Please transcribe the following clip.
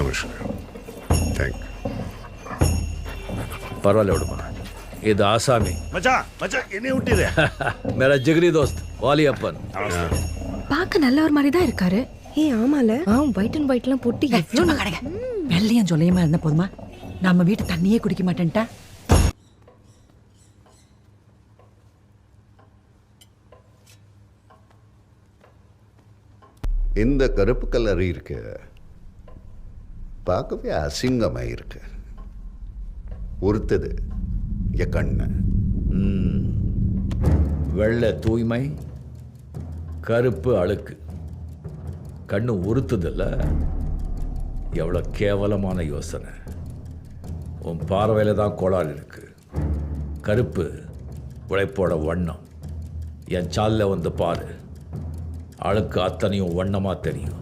நமஸ்காரம். தேங்க். பரவாயில்ல விடுமா. இது ஆசாமி. மச்சான் மச்சான் என்னைய விட்டுரு. மேரா ஜிகரி தோஸ்த் வாலி அப்பன். பார்க்க நல்லவர் மாதிரி தான் இருக்காரு. ஆமால ஒயிட் அண்ட் ஒயிட்லாம் போட்டு எவ்வளோ கடைங்க வெள்ளையும் சொல்லையுமா இருந்தா போதுமா? நம்ம வீட்டு தண்ணியே குடிக்க மாட்டேன்ட்டா. இந்த கருப்பு கலர் இருக்கு, பார்க்கவே அசிங்கமாக இருக்கு. ஒருத்தது என் கண்ணு. வெள்ளை தூய்மை, கருப்பு அழுக்கு. கண்ணு உறுத்துதில்ல. எவ்வளோ கேவலமான யோசனை. உன் பார்வையில் தான் கோளாறு இருக்கு. கருப்பு உழைப்போட வண்ணம். என் சாலில் வந்து பாரு, அழுக்கு அத்தனையும் வண்ணமாக தெரியும்.